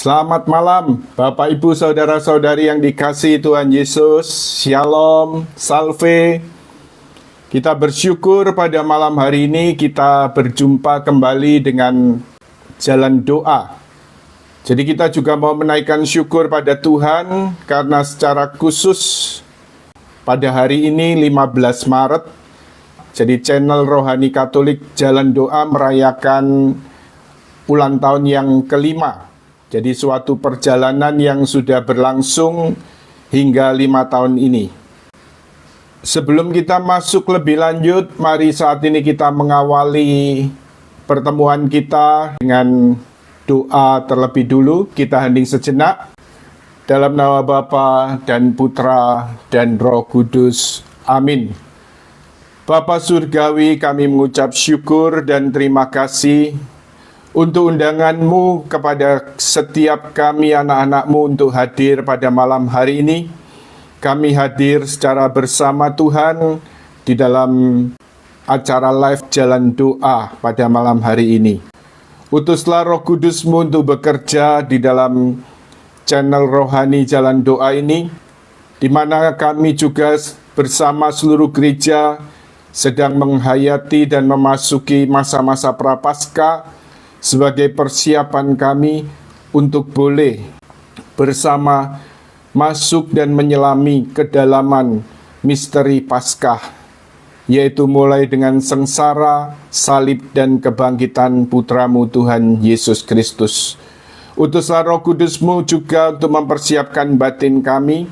Selamat malam, Bapak Ibu Saudara-saudari yang dikasihi Tuhan Yesus. Shalom, salve. Kita bersyukur pada malam hari ini kita berjumpa kembali dengan jalan doa. Jadi kita juga mau menaikkan syukur pada Tuhan karena secara khusus pada hari ini 15 Maret, jadi channel Rohani Katolik Jalan Doa merayakan ulang tahun yang kelima. Jadi suatu perjalanan yang sudah berlangsung hingga 5 tahun ini. Sebelum kita masuk lebih lanjut, mari saat ini kita mengawali pertemuan kita dengan doa terlebih dulu. Kita hening sejenak. Dalam nama Bapa dan Putra dan Roh Kudus. Amin. Bapa Surgawi, kami mengucap syukur dan terima kasih untuk undangan-Mu kepada setiap kami anak-anak-Mu untuk hadir pada malam hari ini. Kami hadir secara bersama Tuhan di dalam acara live Jalan Doa pada malam hari ini. Utuslah Roh Kudus-Mu untuk bekerja di dalam channel Rohani Jalan Doa ini, di mana kami juga bersama seluruh gereja sedang menghayati dan memasuki masa-masa Prapaskah sebagai persiapan kami untuk boleh bersama masuk dan menyelami kedalaman misteri Paskah, yaitu mulai dengan sengsara, salib, dan kebangkitan Putra-Mu Tuhan Yesus Kristus. Utuslah Roh Kudus-Mu juga untuk mempersiapkan batin kami,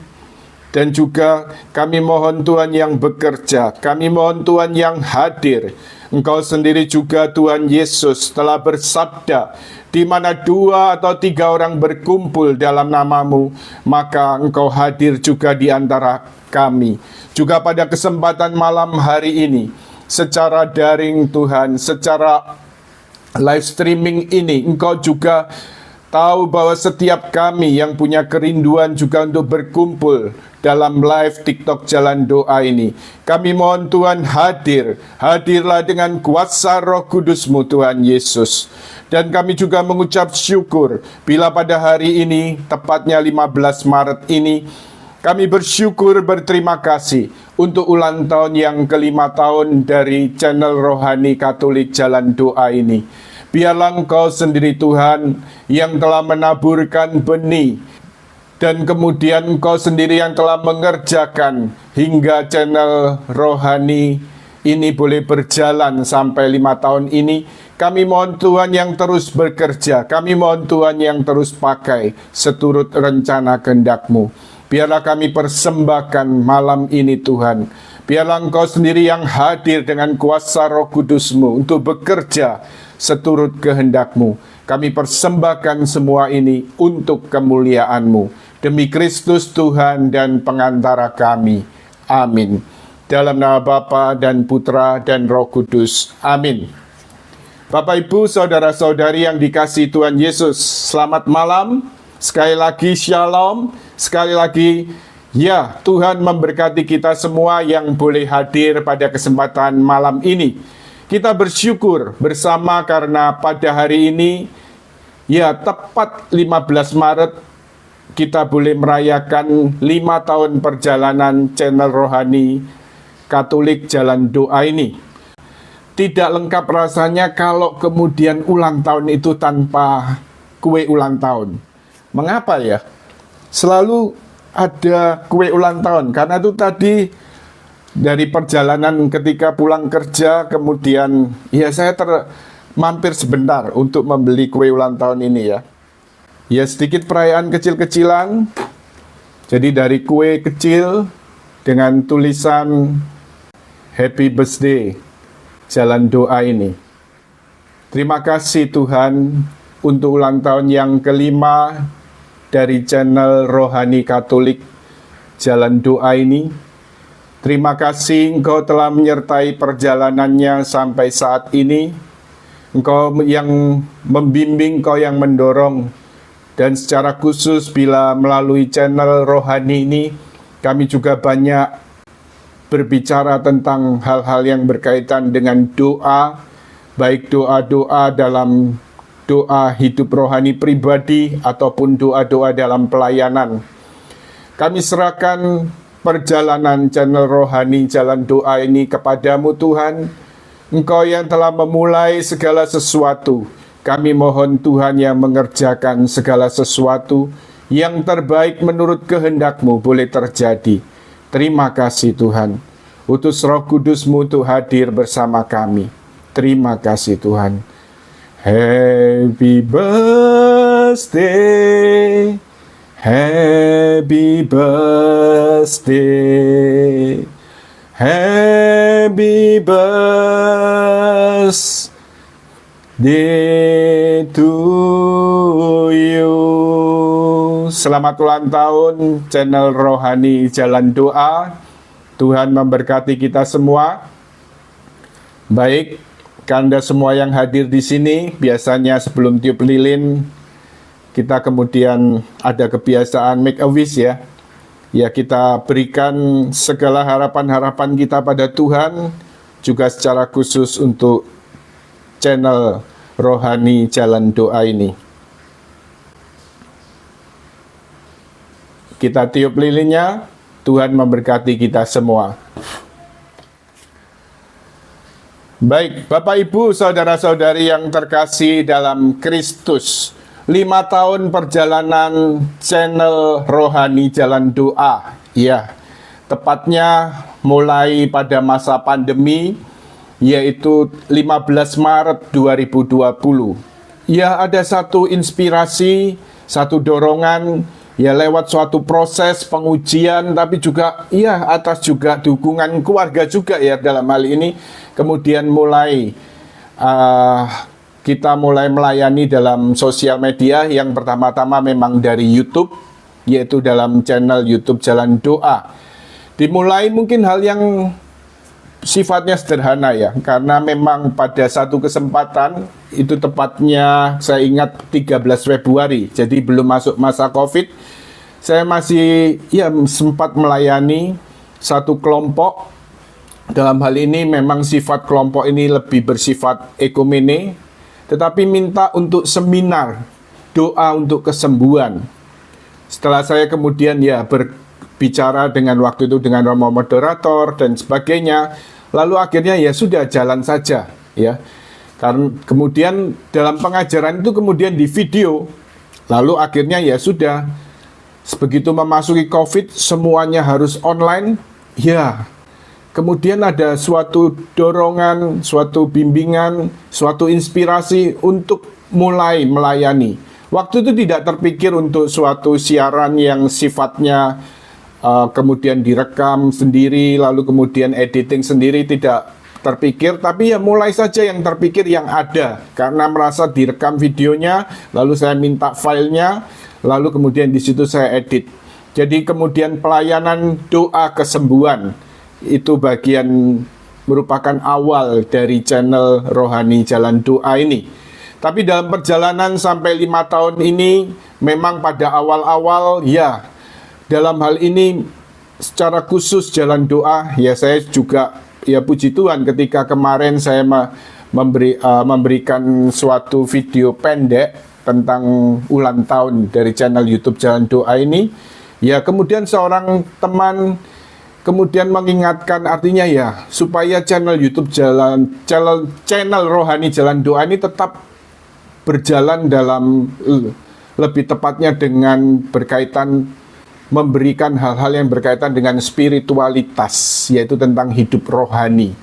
dan juga kami mohon Tuhan yang bekerja, kami mohon Tuhan yang hadir. Engkau sendiri juga Tuhan Yesus telah bersabda, di mana 2 atau 3 orang berkumpul dalam nama-Mu, maka Engkau hadir juga di antara kami. Juga pada kesempatan malam hari ini, secara daring Tuhan, secara live streaming ini, Engkau juga tahu bahwa setiap kami yang punya kerinduan juga untuk berkumpul dalam live TikTok Jalan Doa ini. Kami mohon Tuhan hadirlah dengan kuasa Roh Kudus-Mu Tuhan Yesus. Dan kami juga mengucap syukur bila pada hari ini, tepatnya 15 Maret ini, kami bersyukur berterima kasih untuk ulang tahun yang ke-5 tahun dari channel Rohani Katolik Jalan Doa ini. Biarlah Engkau sendiri Tuhan yang telah menaburkan benih, dan kemudian Engkau sendiri yang telah mengerjakan hingga channel Rohani ini boleh berjalan sampai 5 tahun ini. Kami mohon Tuhan yang terus bekerja, kami mohon Tuhan yang terus pakai seturut rencana kehendak-Mu. Biarlah kami persembahkan malam ini Tuhan. Biarlah Engkau sendiri yang hadir dengan kuasa Roh Kudus-Mu untuk bekerja seturut kehendak-Mu. Kami persembahkan semua ini untuk kemuliaan-Mu. Demi Kristus Tuhan dan pengantara kami. Amin. Dalam nama Bapa dan Putra dan Roh Kudus. Amin. Bapak Ibu Saudara-saudari yang dikasihi Tuhan Yesus, selamat malam. Sekali lagi shalom. Sekali lagi ya, Tuhan memberkati kita semua yang boleh hadir pada kesempatan malam ini. Kita bersyukur bersama karena pada hari ini, ya tepat 15 Maret, kita boleh merayakan 5 tahun perjalanan channel Rohani Katolik Jalan Doa ini. Tidak lengkap rasanya kalau kemudian ulang tahun itu tanpa kue ulang tahun. Mengapa ya? Selalu ada kue ulang tahun, karena itu tadi dari perjalanan ketika pulang kerja, kemudian ya saya mampir sebentar untuk membeli kue ulang tahun ini ya. Ya sedikit perayaan kecil-kecilan. Jadi dari kue kecil dengan tulisan Happy Birthday Jalan Doa ini. Terima kasih Tuhan untuk ulang tahun yang kelima dari channel Rohani Katolik Jalan Doa ini. Terima kasih Engkau telah menyertai perjalanannya sampai saat ini. Engkau yang membimbing, Engkau yang mendorong. Dan secara khusus bila melalui channel Rohani ini, kami juga banyak berbicara tentang hal-hal yang berkaitan dengan doa, baik doa-doa dalam doa hidup rohani pribadi ataupun doa-doa dalam pelayanan. Kami serahkan perjalanan channel rohani jalan doa ini kepadamu Tuhan. Engkau yang telah memulai segala sesuatu. Kami mohon Tuhan yang mengerjakan segala sesuatu yang terbaik menurut kehendak-Mu boleh terjadi. Terima kasih Tuhan. Utus Roh Kudus-Mu untuk hadir bersama kami. Terima kasih Tuhan. Happy birthday, happy birthday, happy birthday to you. Selamat ulang tahun channel Rohani Jalan Doa. Tuhan memberkati kita semua. Baik, Anda semua yang hadir di sini, biasanya sebelum tiup lilin, kita kemudian ada kebiasaan make a wish ya. Ya, kita berikan segala harapan-harapan kita pada Tuhan, juga secara khusus untuk channel Rohani Jalan Doa ini. Kita tiup lilinnya, Tuhan memberkati kita semua. Baik, Bapak Ibu, saudara-saudari yang terkasih dalam Kristus, 5 tahun perjalanan channel Rohani Jalan Doa. Ya, tepatnya mulai pada masa pandemi, yaitu 15 Maret 2020. Ya, ada satu inspirasi, satu dorongan, ya lewat suatu proses pengujian, tapi juga ya atas juga dukungan keluarga juga ya dalam hal ini. Kemudian kita mulai melayani dalam sosial media. Yang pertama-tama memang dari YouTube, yaitu dalam channel YouTube Jalan Doa. Dimulai mungkin hal yang sifatnya sederhana ya, karena memang pada satu kesempatan, itu tepatnya saya ingat 13 Februari, jadi belum masuk masa COVID, saya masih ya sempat melayani satu kelompok. Dalam hal ini memang sifat kelompok ini lebih bersifat ekumene, tetapi minta untuk seminar doa untuk kesembuhan. Setelah saya kemudian ya berbicara dengan waktu itu dengan romo moderator dan sebagainya, lalu akhirnya ya sudah jalan saja ya. Karena kemudian dalam pengajaran itu kemudian di video, lalu akhirnya ya sudah, begitu memasuki COVID semuanya harus online ya. Kemudian ada suatu dorongan, suatu bimbingan, suatu inspirasi untuk mulai melayani. Waktu itu tidak terpikir untuk suatu siaran yang sifatnya kemudian direkam sendiri, lalu kemudian editing sendiri, tidak terpikir. Tapi ya mulai saja yang terpikir yang ada, karena merasa direkam videonya, lalu saya minta filenya, lalu kemudian di situ saya edit. Jadi kemudian pelayanan doa kesembuhan, itu bagian merupakan awal dari channel Rohani Jalan Doa ini. Tapi dalam perjalanan sampai 5 tahun ini, memang pada awal-awal ya, dalam hal ini secara khusus Jalan Doa, ya saya juga ya puji Tuhan ketika kemarin saya memberikan suatu video pendek tentang ulang tahun dari channel YouTube Jalan Doa ini. Ya kemudian seorang teman kemudian mengingatkan, artinya ya supaya channel YouTube channel Rohani Jalan Doa ini tetap berjalan dalam lebih tepatnya dengan berkaitan memberikan hal-hal yang berkaitan dengan spiritualitas, yaitu tentang hidup rohani.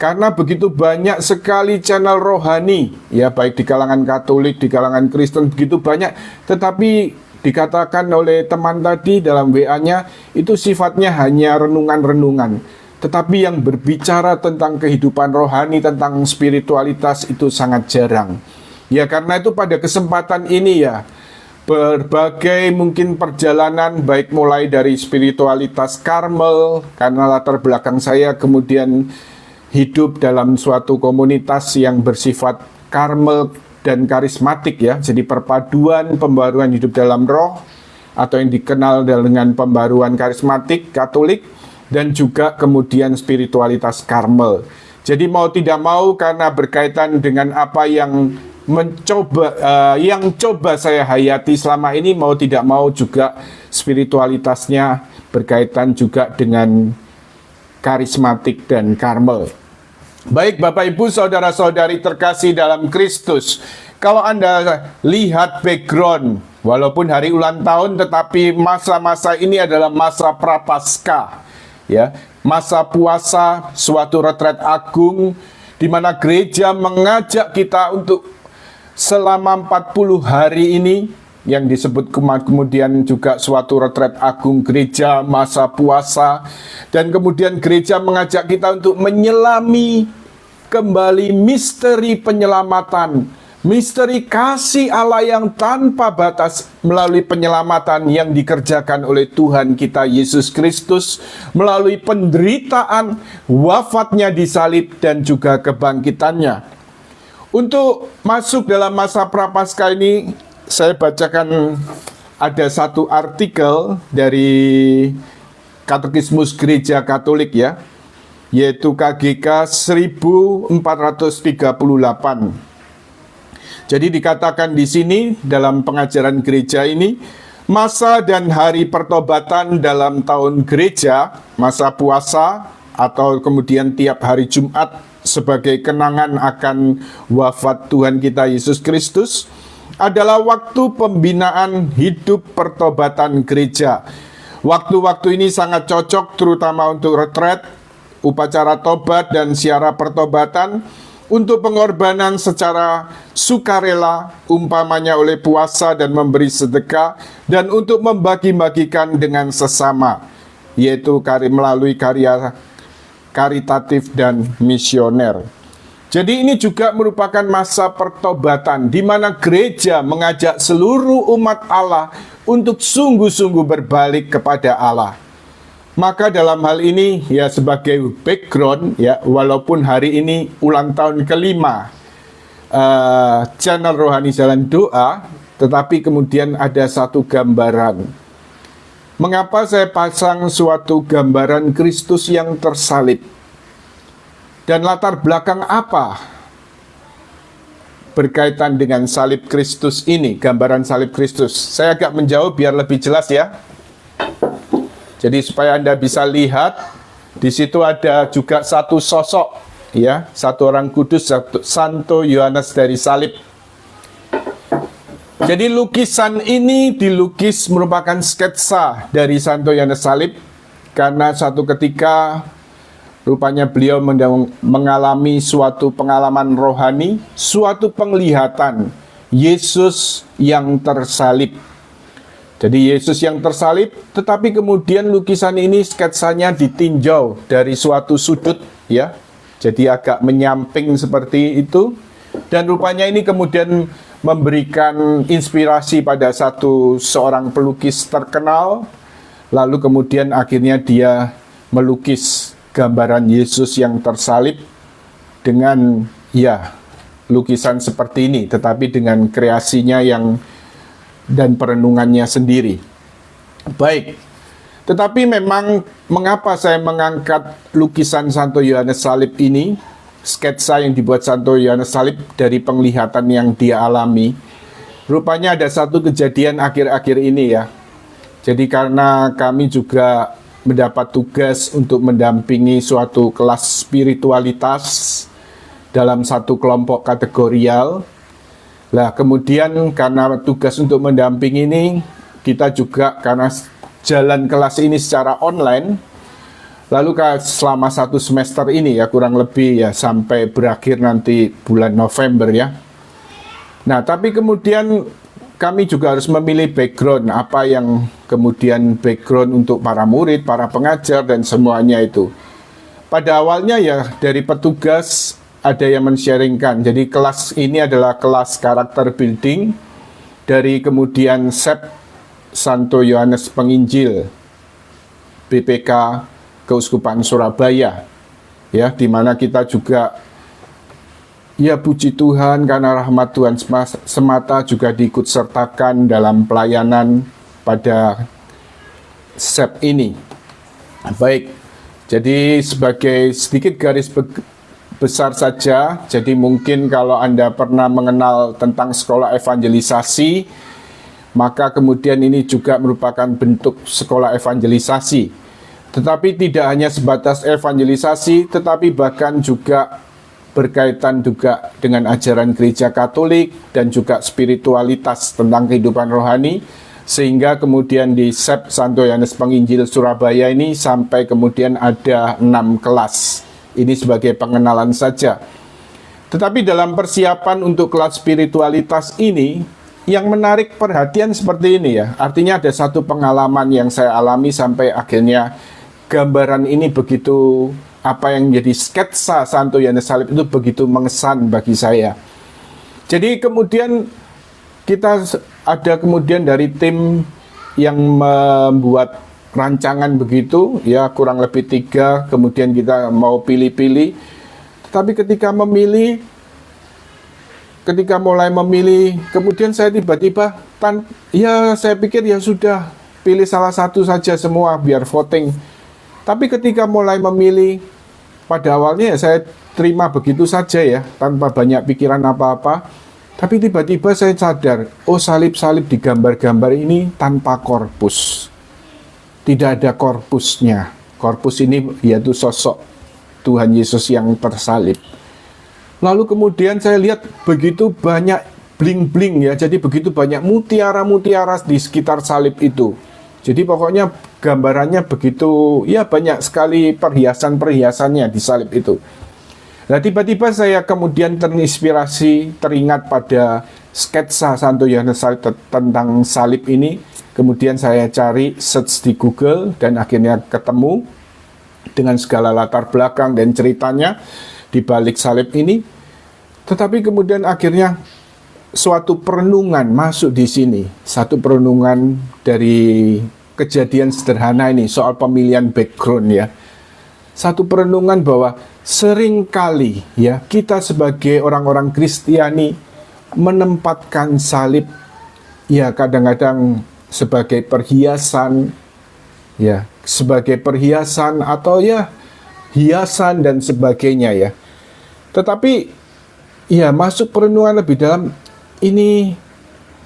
Karena begitu banyak sekali channel rohani, ya baik di kalangan Katolik, di kalangan Kristen, begitu banyak, tetapi dikatakan oleh teman tadi dalam WA-nya, itu sifatnya hanya renungan-renungan. Tetapi yang berbicara tentang kehidupan rohani, tentang spiritualitas itu sangat jarang. Ya karena itu pada kesempatan ini ya, berbagai mungkin perjalanan, baik mulai dari spiritualitas Karmel, karena latar belakang saya kemudian hidup dalam suatu komunitas yang bersifat Karmel dan karismatik ya, jadi perpaduan pembaruan hidup dalam roh atau yang dikenal dengan pembaruan karismatik Katolik, dan juga kemudian spiritualitas Karmel. Jadi mau tidak mau karena berkaitan dengan apa yang yang coba saya hayati selama ini, mau tidak mau juga spiritualitasnya berkaitan juga dengan karismatik dan karmel. Baik Bapak Ibu saudara-saudari terkasih dalam Kristus, kalau Anda lihat background, walaupun hari ulang tahun, tetapi masa-masa ini adalah masa prapaskah, ya, masa puasa, suatu retret agung, di mana gereja mengajak kita untuk selama 40 hari ini, yang disebut kemudian juga suatu retret agung gereja, masa puasa, dan kemudian gereja mengajak kita untuk menyelami kembali misteri penyelamatan, misteri kasih Allah yang tanpa batas melalui penyelamatan yang dikerjakan oleh Tuhan kita Yesus Kristus melalui penderitaan, wafatnya di salib, dan juga kebangkitannya. Untuk masuk dalam masa prapaskah ini, saya bacakan ada satu artikel dari Katekismus Gereja Katolik, ya, yaitu KGK 1438. Jadi dikatakan di sini dalam pengajaran gereja ini, masa dan hari pertobatan dalam tahun gereja, masa puasa atau kemudian tiap hari Jumat sebagai kenangan akan wafat Tuhan kita Yesus Kristus, adalah waktu pembinaan hidup pertobatan gereja. Waktu-waktu ini sangat cocok terutama untuk retret, upacara tobat dan siara pertobatan, untuk pengorbanan secara sukarela, umpamanya oleh puasa dan memberi sedekah, dan untuk membagi-bagikan dengan sesama, yaitu melalui karya karitatif dan misioner. Jadi ini juga merupakan masa pertobatan di mana gereja mengajak seluruh umat Allah untuk sungguh-sungguh berbalik kepada Allah. Maka dalam hal ini, ya, sebagai background, ya, walaupun hari ini ulang tahun kelima channel Rohani Jalan Doa, tetapi kemudian ada satu gambaran. Mengapa saya pasang suatu gambaran Kristus yang tersalib? Dan latar belakang apa berkaitan dengan salib Kristus ini, gambaran salib Kristus? Saya agak menjauh biar lebih jelas, ya. Jadi supaya Anda bisa lihat, di situ ada juga satu sosok, ya, satu orang kudus, Santo Yohanes dari salib. Jadi lukisan ini dilukis merupakan sketsa dari Santo Yohanes salib, karena suatu ketika rupanya beliau mengalami suatu pengalaman rohani, suatu penglihatan Yesus yang tersalib. Jadi Yesus yang tersalib, tetapi kemudian lukisan ini sketsanya ditinjau dari suatu sudut, ya. Jadi agak menyamping seperti itu. Dan rupanya ini kemudian memberikan inspirasi pada seorang pelukis terkenal. Lalu kemudian akhirnya dia melukis gambaran Yesus yang tersalib dengan, ya, lukisan seperti ini, tetapi dengan kreasinya dan perenungannya sendiri. Baik, tetapi memang mengapa saya mengangkat lukisan Santo Yohanes salib ini, sketsa yang dibuat Santo Yohanes salib dari penglihatan yang dia alami? Rupanya ada satu kejadian akhir-akhir ini, ya. Jadi karena kami juga mendapat tugas untuk mendampingi suatu kelas spiritualitas dalam satu kelompok kategorial. Nah, kemudian karena tugas untuk mendampingi ini, kita juga karena jalan kelas ini secara online, lalu selama satu semester ini, ya, kurang lebih, ya, sampai berakhir nanti bulan November, ya. Nah, tapi kemudian kami juga harus memilih background, apa yang kemudian background untuk para murid, para pengajar, dan semuanya itu. Pada awalnya, ya, dari petugas ada yang men-sharingkan. Jadi kelas ini adalah kelas karakter building dari kemudian SEP Santo Yohanes Penginjil BPK Keuskupan Surabaya, ya, di mana kita juga, ya, puji Tuhan karena rahmat Tuhan semata juga diikut sertakan dalam pelayanan pada SEP ini. Baik, jadi sebagai sedikit garis besar saja. Jadi mungkin kalau Anda pernah mengenal tentang sekolah evangelisasi, maka kemudian ini juga merupakan bentuk sekolah evangelisasi. Tetapi tidak hanya sebatas evangelisasi, tetapi bahkan juga berkaitan juga dengan ajaran gereja Katolik dan juga spiritualitas tentang kehidupan rohani, sehingga kemudian di SEP Santo Yohanes Penginjil Surabaya ini sampai kemudian ada 6 kelas. Ini sebagai pengenalan saja. Tetapi dalam persiapan untuk kelas spiritualitas ini, yang menarik perhatian seperti ini ya. Artinya ada satu pengalaman yang saya alami sampai akhirnya gambaran ini begitu, apa yang menjadi sketsa Santo Yohanes Salib itu begitu mengesan bagi saya. Jadi kemudian kita ada kemudian dari tim yang membuat rancangan begitu, ya kurang lebih 3, kemudian kita mau pilih-pilih. Tapi ketika mulai memilih, kemudian saya tiba-tiba, saya pikir ya sudah, pilih salah satu saja semua, biar voting. Tapi ketika mulai memilih, pada awalnya ya saya terima begitu saja ya, tanpa banyak pikiran apa-apa. Tapi tiba-tiba saya sadar, salib-salib di gambar-gambar ini tanpa korpus. Tidak ada korpusnya. Korpus ini yaitu sosok Tuhan Yesus yang tersalib. Lalu kemudian saya lihat begitu banyak bling-bling ya, jadi begitu banyak mutiara-mutiara di sekitar salib itu. Jadi pokoknya gambarannya begitu, ya banyak sekali perhiasan-perhiasannya di salib itu. Nah tiba-tiba saya kemudian teringat pada sketsa Santo Yohanes tentang salib ini. Kemudian saya cari search di Google dan akhirnya ketemu dengan segala latar belakang dan ceritanya di balik salib ini. Tetapi kemudian akhirnya suatu perenungan masuk di sini. Satu perenungan dari kejadian sederhana ini soal pemilihan background ya. Satu perenungan bahwa seringkali ya kita sebagai orang-orang Kristiani menempatkan salib ya kadang-kadang sebagai perhiasan ya, sebagai perhiasan atau ya hiasan dan sebagainya ya. Tetapi ya masuk perenungan lebih dalam, ini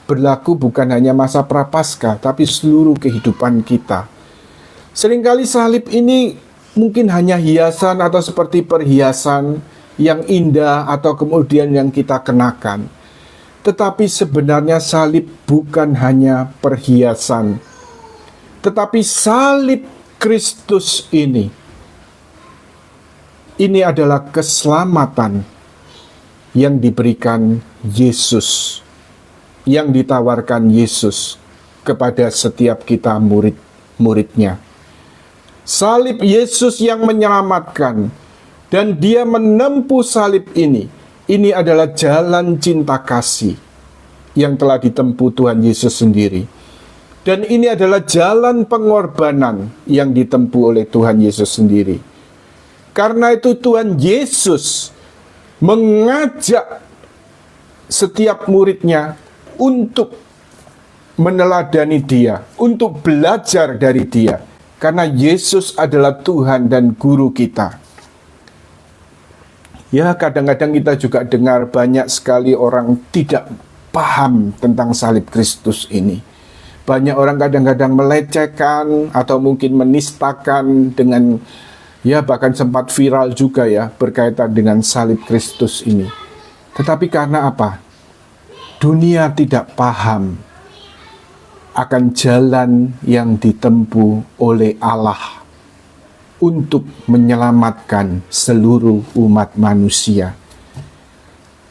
berlaku bukan hanya masa Prapaskah tapi seluruh kehidupan kita. Seringkali salib ini mungkin hanya hiasan atau seperti perhiasan yang indah atau kemudian yang kita kenakan. Tetapi sebenarnya salib bukan hanya perhiasan. Tetapi salib Kristus ini adalah keselamatan yang diberikan Yesus, yang ditawarkan Yesus kepada setiap kita murid-muridnya. Salib Yesus yang menyelamatkan, dan dia menempuh salib ini. Ini adalah jalan cinta kasih yang telah ditempuh Tuhan Yesus sendiri. Dan ini adalah jalan pengorbanan yang ditempuh oleh Tuhan Yesus sendiri. Karena itu Tuhan Yesus mengajak setiap muridnya untuk meneladani dia, untuk belajar dari dia. Karena Yesus adalah Tuhan dan Guru kita. Ya, kadang-kadang kita juga dengar banyak sekali orang tidak paham tentang salib Kristus ini. Banyak orang kadang-kadang melecehkan atau mungkin menistakan dengan, ya bahkan sempat viral juga ya, berkaitan dengan salib Kristus ini. Tetapi karena apa? Dunia tidak paham akan jalan yang ditempuh oleh Allah untuk menyelamatkan seluruh umat manusia.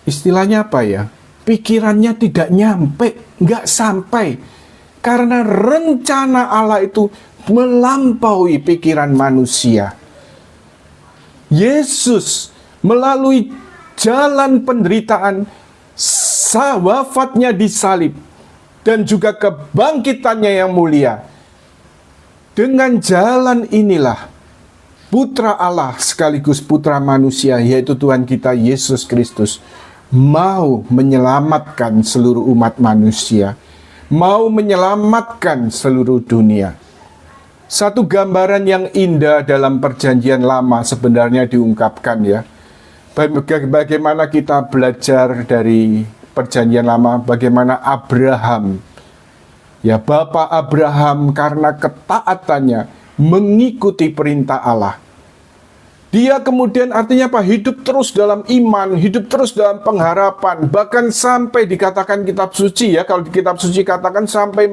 Istilahnya apa ya? Pikirannya tidak nyampe, nggak sampai. Karena rencana Allah itu melampaui pikiran manusia. Yesus melalui jalan penderitaan, wafatnya di salib, dan juga kebangkitannya yang mulia. Dengan jalan inilah Putra Allah sekaligus Putra manusia, yaitu Tuhan kita Yesus Kristus, mau menyelamatkan seluruh umat manusia, mau menyelamatkan seluruh dunia. Satu gambaran yang indah dalam perjanjian lama sebenarnya diungkapkan ya, Bagaimana kita belajar dari perjanjian lama, bagaimana Abraham, ya Bapak Abraham karena ketaatannya mengikuti perintah Allah. Dia kemudian artinya apa? Hidup terus dalam iman, hidup terus dalam pengharapan. Bahkan sampai dikatakan kitab suci ya, kalau di kitab suci katakan sampai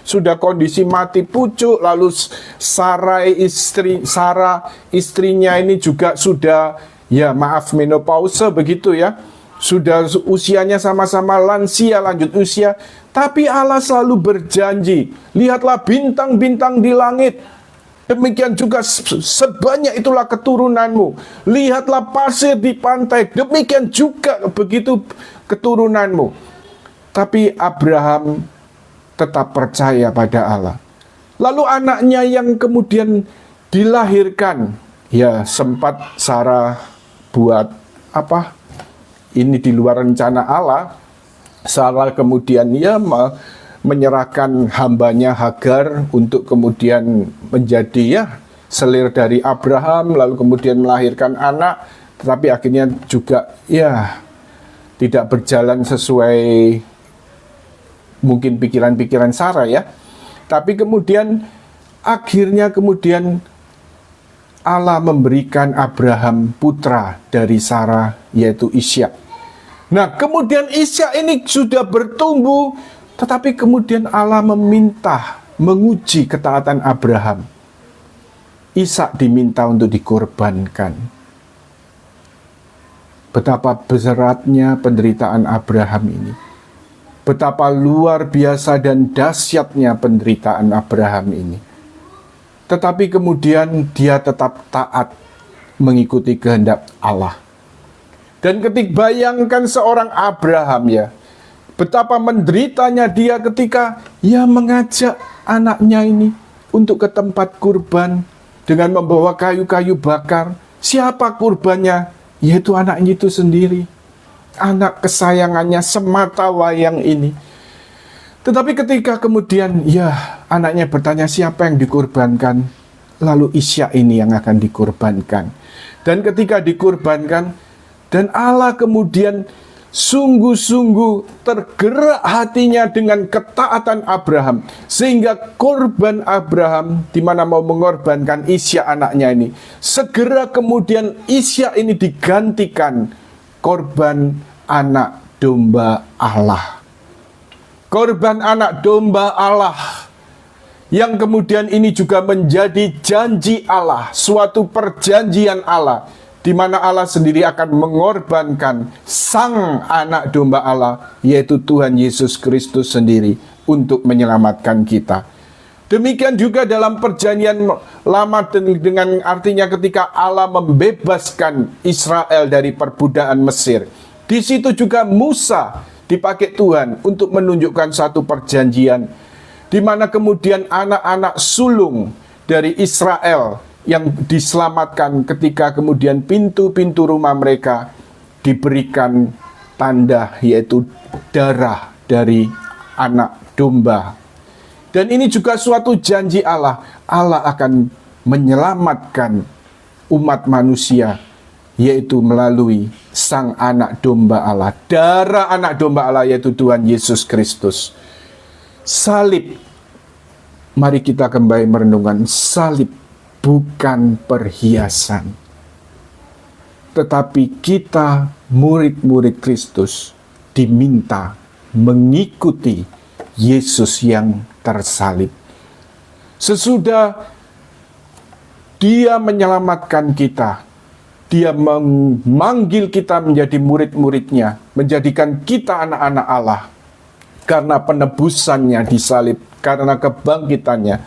sudah kondisi mati pucuk. Lalu Sarah istrinya ini juga sudah menopause begitu ya. Sudah usianya sama-sama lansia, lanjut usia. Tapi Allah selalu berjanji, lihatlah bintang-bintang di langit, demikian juga sebanyak itulah keturunanmu. Lihatlah pasir di pantai, demikian juga begitu keturunanmu. Tapi Abraham tetap percaya pada Allah. Lalu anaknya yang kemudian dilahirkan, ya sempat Sarah buat apa? Ini di luar rencana Allah. Sarah kemudian menyerahkan hambanya Hagar untuk kemudian menjadi selir dari Abraham, lalu kemudian melahirkan anak, tetapi akhirnya juga tidak berjalan sesuai mungkin pikiran-pikiran Sarah ya. Tapi kemudian akhirnya Allah memberikan Abraham putra dari Sarah, yaitu Ishak. Nah, kemudian Ishak ini sudah bertumbuh, tetapi kemudian Allah menguji ketaatan Abraham. Ishak diminta untuk dikorbankan. Betapa beratnya penderitaan Abraham ini. Betapa luar biasa dan dahsyatnya penderitaan Abraham ini. Tetapi kemudian dia tetap taat mengikuti kehendak Allah. Dan bayangkan seorang Abraham ya, betapa menderitanya dia ketika mengajak anaknya ini untuk ke tempat kurban dengan membawa kayu-kayu bakar. Siapa kurbannya? Yaitu anaknya itu sendiri. Anak kesayangannya semata wayang ini. Tetapi ketika kemudian anaknya bertanya siapa yang dikurbankan, lalu Ishak ini yang akan dikurbankan. Dan ketika dikurbankan, dan Allah kemudian sungguh-sungguh tergerak hatinya dengan ketaatan Abraham, sehingga korban Abraham di mana mau mengorbankan Ishak anaknya ini, segera kemudian Ishak ini digantikan korban anak domba Allah. Korban anak domba Allah yang kemudian ini juga menjadi janji Allah, suatu perjanjian Allah, di mana Allah sendiri akan mengorbankan sang anak domba Allah, yaitu Tuhan Yesus Kristus sendiri, untuk menyelamatkan kita. Demikian juga dalam perjanjian lama dengan artinya ketika Allah membebaskan Israel dari perbudakan Mesir. Di situ juga Musa dipakai Tuhan untuk menunjukkan satu perjanjian, di mana kemudian anak-anak sulung dari Israel yang diselamatkan ketika kemudian pintu-pintu rumah mereka diberikan tanda, yaitu darah dari anak domba. Dan ini juga suatu janji Allah. Allah akan menyelamatkan umat manusia, yaitu melalui sang anak domba Allah. Darah anak domba Allah, yaitu Tuhan Yesus Kristus. Salib, mari kita kembali merenungkan, salib bukan perhiasan, tetapi kita murid-murid Kristus diminta mengikuti Yesus yang tersalib. Sesudah Dia menyelamatkan kita, Dia memanggil kita menjadi murid-muridnya, menjadikan kita anak-anak Allah. Karena penebusannya disalib, karena kebangkitannya,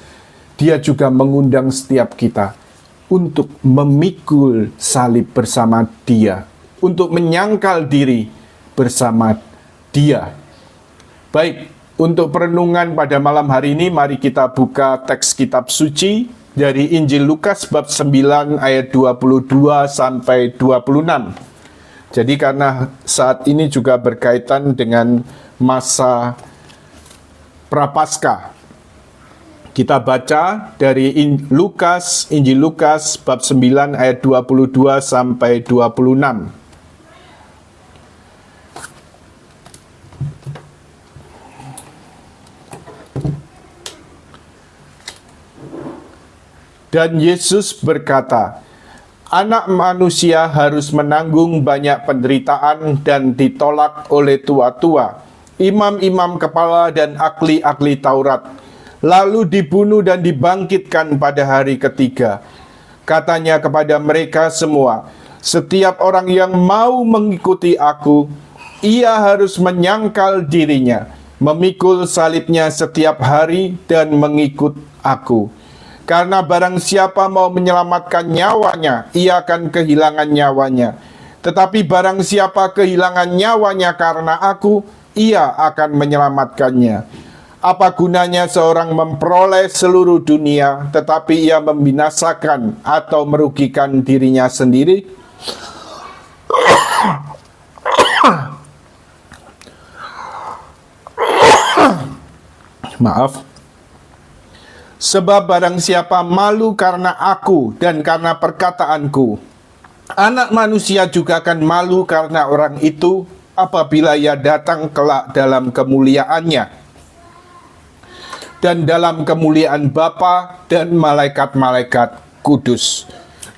Dia juga mengundang setiap kita untuk memikul salib bersama Dia, untuk menyangkal diri bersama Dia. Baik, untuk perenungan pada malam hari ini, mari kita buka teks kitab suci dari Injil Lukas bab 9 ayat 22 sampai 26. Jadi karena saat ini juga berkaitan dengan masa Prapaskah. Kita baca dari Injil Lukas bab 9 ayat 22 sampai 26. Dan Yesus berkata, Anak manusia harus menanggung banyak penderitaan dan ditolak oleh tua-tua, imam-imam kepala dan ahli-ahli Taurat, lalu dibunuh dan dibangkitkan pada hari ketiga. Katanya kepada mereka semua, setiap orang yang mau mengikuti aku, ia harus menyangkal dirinya, memikul salibnya setiap hari dan mengikut aku. Karena barang siapa mau menyelamatkan nyawanya, ia akan kehilangan nyawanya. Tetapi barang siapa kehilangan nyawanya karena aku, ia akan menyelamatkannya. Apa gunanya seorang memperoleh seluruh dunia, tetapi ia membinasakan atau merugikan dirinya sendiri? Maaf. Sebab barang siapa malu karena aku dan karena perkataanku, Anak manusia juga akan malu karena orang itu apabila ia datang kelak dalam kemuliaannya dan dalam kemuliaan Bapa dan malaikat-malaikat kudus.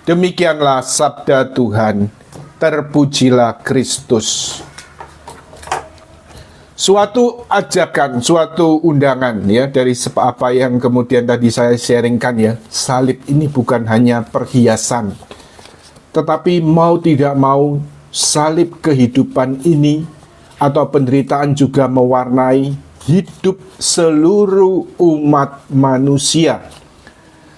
Demikianlah sabda Tuhan. Terpujilah Kristus. Suatu ajakan, suatu undangan ya dari apa yang kemudian tadi saya sharingkan ya. Salib ini bukan hanya perhiasan, tetapi mau tidak mau salib kehidupan ini atau penderitaan juga mewarnai hidup seluruh umat manusia.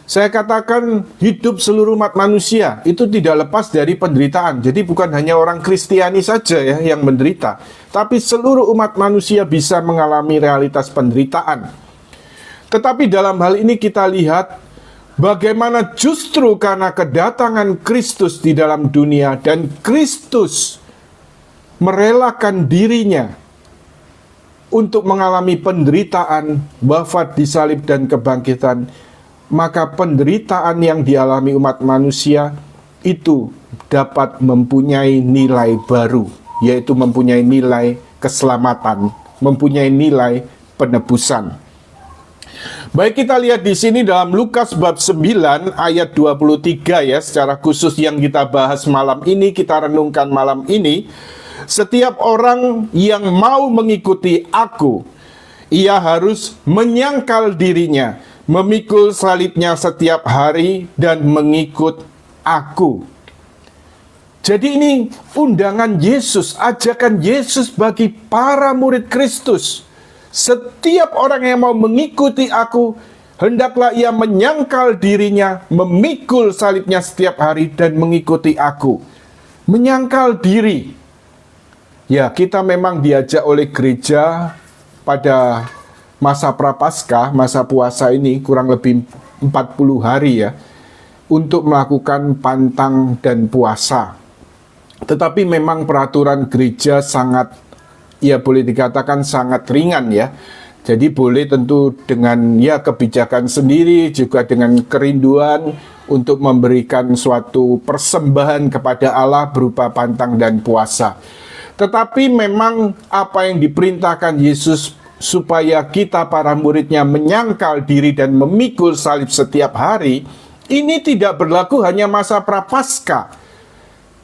Saya katakan hidup seluruh umat manusia itu tidak lepas dari penderitaan. Jadi bukan hanya orang Kristiani saja ya yang menderita, tapi seluruh umat manusia bisa mengalami realitas penderitaan. Tetapi dalam hal ini kita lihat bagaimana justru karena kedatangan Kristus di dalam dunia dan Kristus merelakan dirinya untuk mengalami penderitaan, wafat di salib dan kebangkitan, maka penderitaan yang dialami umat manusia itu dapat mempunyai nilai baru, yaitu mempunyai nilai keselamatan, mempunyai nilai penebusan. Baik, kita lihat di sini dalam Lukas bab 9 ayat 23 ya, secara khusus yang kita bahas malam ini, kita renungkan malam ini. Setiap orang yang mau mengikuti aku, ia harus menyangkal dirinya, memikul salibnya setiap hari dan mengikut aku. Jadi ini undangan Yesus, ajakan Yesus bagi para murid Kristus. Setiap orang yang mau mengikuti aku, hendaklah ia menyangkal dirinya, memikul salibnya setiap hari dan mengikuti aku. Menyangkal diri. Ya, kita memang diajak oleh gereja pada masa Prapaskah, masa puasa ini kurang lebih 40 hari ya, untuk melakukan pantang dan puasa. Tetapi memang peraturan gereja sangat, ya boleh dikatakan sangat ringan ya. Jadi boleh tentu dengan ya kebijakan sendiri, juga dengan kerinduan untuk memberikan suatu persembahan kepada Allah berupa pantang dan puasa. Tetapi memang apa yang diperintahkan Yesus supaya kita para muridnya menyangkal diri dan memikul salib setiap hari, ini tidak berlaku hanya masa Prapaskah.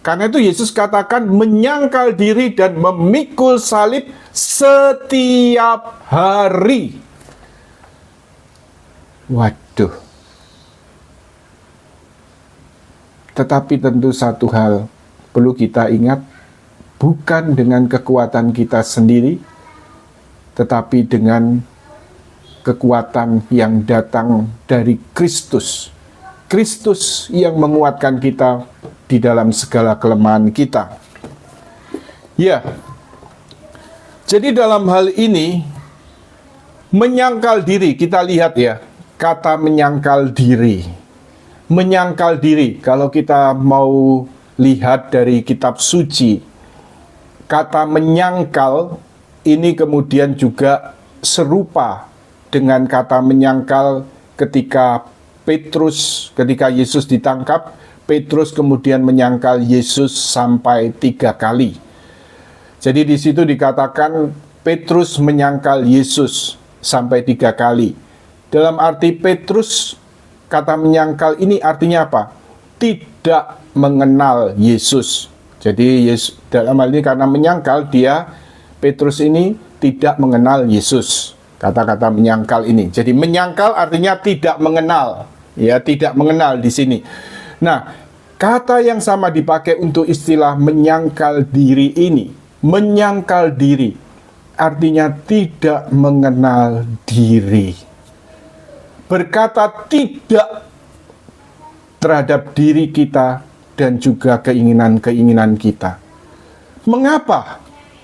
Karena itu Yesus katakan menyangkal diri dan memikul salib setiap hari. Waduh. Tetapi tentu satu hal perlu kita ingat, bukan dengan kekuatan kita sendiri, tetapi dengan kekuatan yang datang dari Kristus. Kristus yang menguatkan kita di dalam segala kelemahan kita. Ya, jadi dalam hal ini, menyangkal diri, kita lihat ya, kata menyangkal diri. Menyangkal diri, kalau kita mau lihat dari kitab suci, kata menyangkal ini kemudian juga serupa dengan kata menyangkal ketika Yesus ditangkap, Petrus kemudian menyangkal Yesus sampai 3 kali. Jadi di situ dikatakan Petrus menyangkal Yesus sampai 3 kali. Dalam arti Petrus, kata menyangkal ini artinya apa? Tidak mengenal Yesus. Jadi dalam hal ini karena menyangkal, Petrus ini tidak mengenal Yesus. Kata-kata menyangkal ini. Jadi menyangkal artinya tidak mengenal. Ya, tidak mengenal di sini. Nah, kata yang sama dipakai untuk istilah menyangkal diri ini. Menyangkal diri artinya tidak mengenal diri. Berkata tidak terhadap diri kita dan juga keinginan-keinginan kita. Mengapa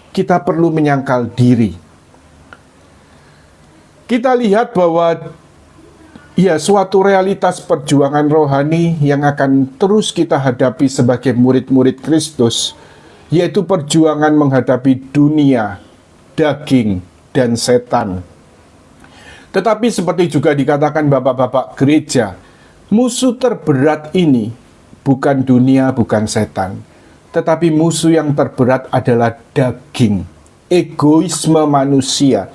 kita perlu menyangkal diri? Kita lihat bahwa suatu realitas perjuangan rohani yang akan terus kita hadapi sebagai murid-murid Kristus, yaitu perjuangan menghadapi dunia, daging, dan setan. Tetapi seperti juga dikatakan bapak-bapak gereja, musuh terberat ini bukan dunia, bukan setan, tetapi musuh yang terberat adalah daging, egoisme manusia,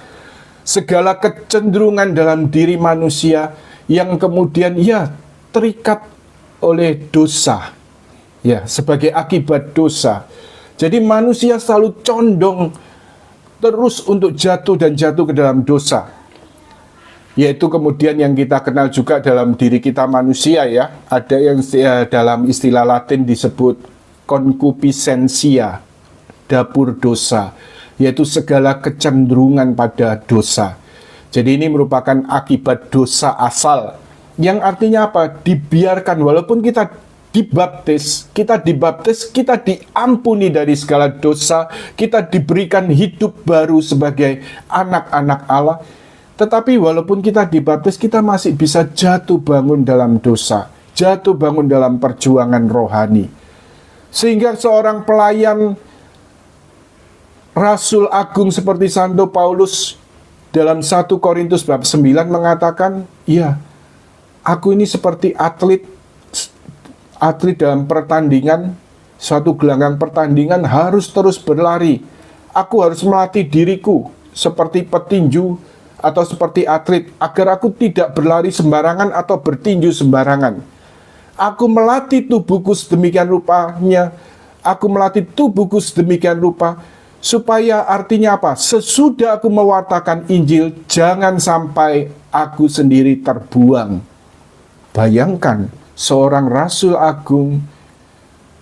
segala kecenderungan dalam diri manusia yang kemudian terikat oleh dosa, sebagai akibat dosa. Jadi manusia selalu condong terus untuk jatuh ke dalam dosa, yaitu kemudian yang kita kenal juga dalam diri kita manusia, ada yang dalam istilah Latin disebut concupiscencia, dapur dosa, yaitu segala kecenderungan pada dosa. Jadi ini merupakan akibat dosa asal, yang artinya apa? Dibiarkan, walaupun kita dibaptis, kita diampuni dari segala dosa, kita diberikan hidup baru sebagai anak-anak Allah. Tetapi walaupun kita dibaptis, kita masih bisa jatuh bangun dalam dosa, jatuh bangun dalam perjuangan rohani. Sehingga seorang pelayan Rasul Agung seperti Santo Paulus dalam 1 Korintus bab 9 mengatakan, aku ini seperti atlet dalam pertandingan, suatu gelanggang pertandingan harus terus berlari. Aku harus melatih diriku seperti petinju atau seperti atlet, agar aku tidak berlari sembarangan atau bertinju sembarangan. Aku melatih tubuhku sedemikian rupanya, supaya artinya apa? Sesudah aku mewartakan Injil, jangan sampai aku sendiri terbuang. Bayangkan, seorang Rasul Agung,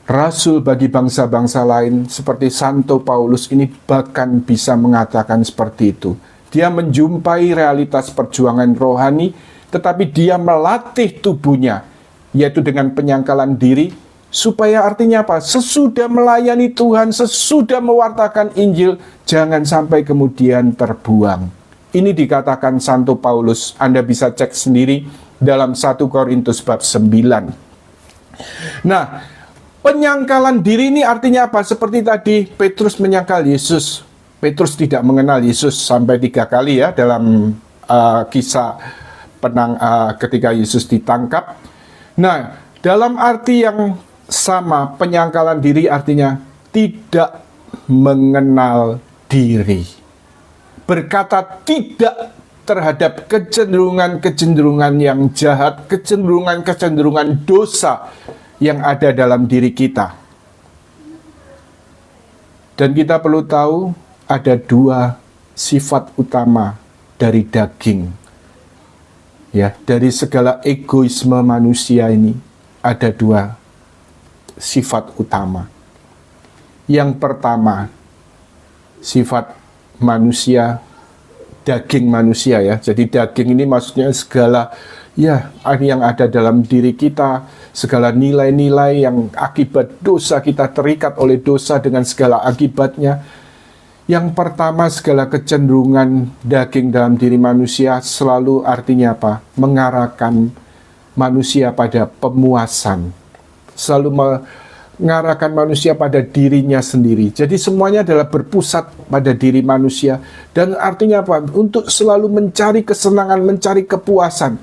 Rasul bagi bangsa-bangsa lain seperti Santo Paulus ini bahkan bisa mengatakan seperti itu. Dia menjumpai realitas perjuangan rohani, tetapi dia melatih tubuhnya, yaitu dengan penyangkalan diri, supaya artinya apa? Sesudah melayani Tuhan, sesudah mewartakan Injil, jangan sampai kemudian terbuang. Ini dikatakan Santo Paulus, Anda bisa cek sendiri dalam 1 Korintus bab 9. Nah, penyangkalan diri ini artinya apa? Seperti tadi, Petrus menyangkal Yesus. Petrus tidak mengenal Yesus sampai 3 kali dalam kisah ketika Yesus ditangkap. Nah, dalam arti yang sama, penyangkalan diri artinya tidak mengenal diri. Berkata tidak terhadap kecenderungan-kecenderungan yang jahat, kecenderungan-kecenderungan dosa yang ada dalam diri kita. Dan kita perlu tahu, ada 2 sifat utama dari daging. Dari segala egoisme manusia ini, ada 2 sifat utama. Yang pertama, sifat manusia, daging manusia Jadi daging ini maksudnya segala yang ada dalam diri kita, segala nilai-nilai yang akibat dosa, kita terikat oleh dosa dengan segala akibatnya. Yang pertama, segala kecenderungan daging dalam diri manusia selalu artinya apa? Mengarahkan manusia pada pemuasan. Selalu mengarahkan manusia pada dirinya sendiri. Jadi semuanya adalah berpusat pada diri manusia. Dan artinya apa? Untuk selalu mencari kesenangan, mencari kepuasan.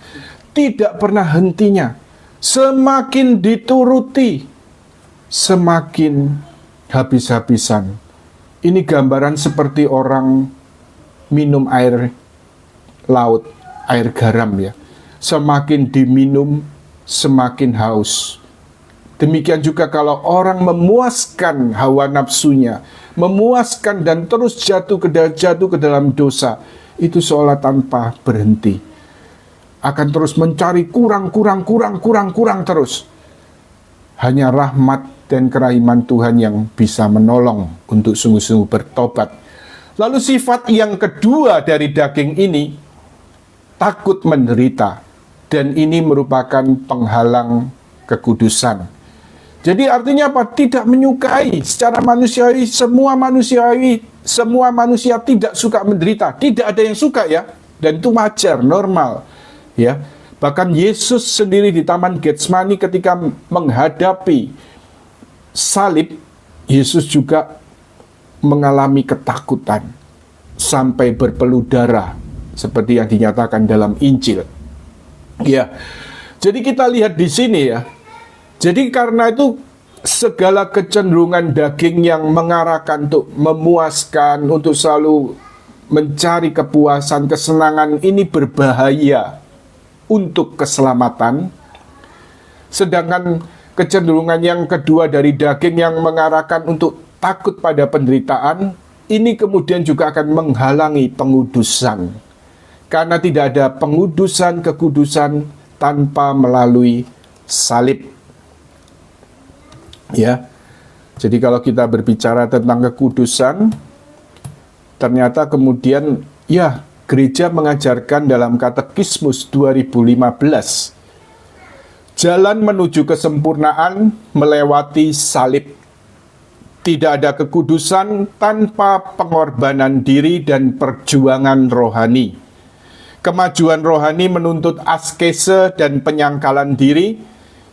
tidak pernah hentinya. Semakin dituruti, semakin habis-habisan. Ini gambaran seperti orang minum air laut, air garam ya. Semakin diminum, semakin haus. Demikian juga kalau orang memuaskan hawa nafsunya, memuaskan dan terus jatuh ke dalam dosa, itu seolah tanpa berhenti. Akan terus mencari kurang terus. Hanya rahmat dan kerahiman Tuhan yang bisa menolong untuk sungguh-sungguh bertobat. Lalu sifat yang kedua dari daging ini, takut menderita. Dan ini merupakan penghalang kekudusan. Jadi artinya apa? Tidak menyukai secara manusiawi, semua manusia tidak suka menderita. Tidak ada yang suka ya. Dan itu wajar, normal. Ya. Bahkan Yesus sendiri di Taman Getsemani ketika menghadapi salib, Yesus juga mengalami ketakutan sampai berpeluh darah seperti yang dinyatakan dalam Injil. Ya. Jadi kita lihat di sini ya. Jadi karena itu segala kecenderungan daging yang mengarahkan untuk memuaskan, untuk selalu mencari kepuasan, kesenangan, ini berbahaya untuk keselamatan. Sedangkan kecenderungan yang kedua dari daging yang mengarahkan untuk takut pada penderitaan, ini kemudian juga akan menghalangi pengudusan. Karena tidak ada pengudusan, kekudusan tanpa melalui salib. Ya, jadi kalau kita berbicara tentang kekudusan, ternyata kemudian ya gereja mengajarkan dalam Katekismus 2015, jalan menuju kesempurnaan melewati salib. Tidak ada kekudusan tanpa pengorbanan diri dan perjuangan rohani. Kemajuan rohani menuntut askese dan penyangkalan diri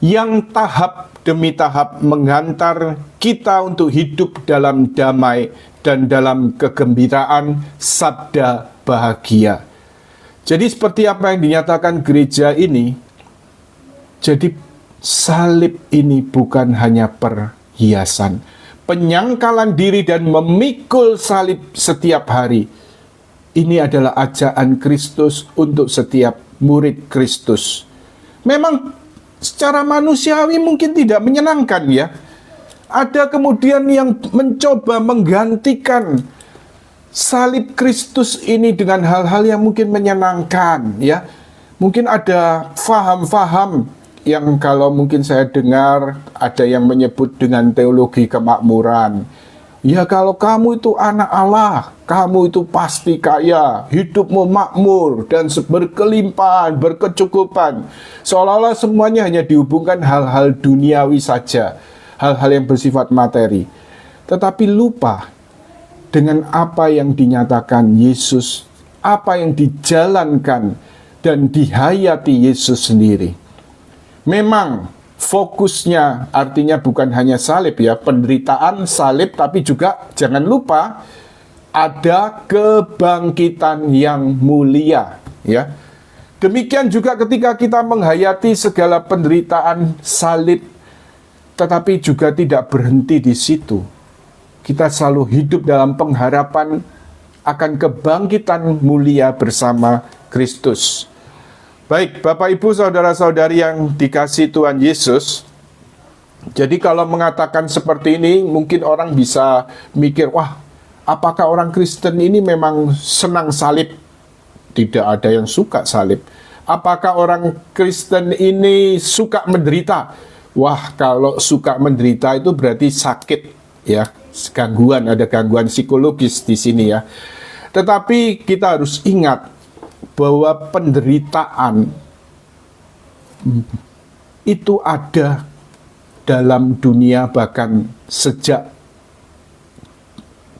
yang tahap demi tahap menghantar kita untuk hidup dalam damai dan dalam kegembiraan sabda bahagia. Jadi seperti apa yang dinyatakan gereja ini, jadi salib ini bukan hanya perhiasan. Penyangkalan diri dan memikul salib setiap hari, ini adalah ajakan Kristus untuk setiap murid Kristus. Memang secara manusiawi mungkin tidak menyenangkan ya. Ada kemudian yang mencoba menggantikan salib Kristus ini dengan hal-hal yang mungkin menyenangkan ya. Mungkin ada faham-faham yang kalau mungkin saya dengar ada yang menyebut dengan teologi kemakmuran. Ya kalau kamu itu anak Allah, kamu itu pasti kaya, hidupmu makmur dan berkelimpahan, berkecukupan. Seolah-olah semuanya hanya dihubungkan hal-hal duniawi saja, hal-hal yang bersifat materi. Tetapi lupa dengan apa yang dinyatakan Yesus, apa yang dijalankan dan dihayati Yesus sendiri. Memang fokusnya artinya bukan hanya salib ya, penderitaan salib, tapi juga jangan lupa ada kebangkitan yang mulia ya. Demikian juga ketika kita menghayati segala penderitaan salib, tetapi juga tidak berhenti di situ. Kita selalu hidup dalam pengharapan akan kebangkitan mulia bersama Kristus. Baik, Bapak Ibu saudara-saudari yang dikasihi Tuhan Yesus. Jadi kalau mengatakan seperti ini, mungkin orang bisa mikir, wah, apakah orang Kristen ini memang senang salib? Tidak ada yang suka salib. Apakah orang Kristen ini suka menderita? Wah, kalau suka menderita itu berarti sakit ya, gangguan, ada gangguan psikologis di sini ya. Tetapi kita harus ingat bahwa penderitaan itu ada dalam dunia bahkan sejak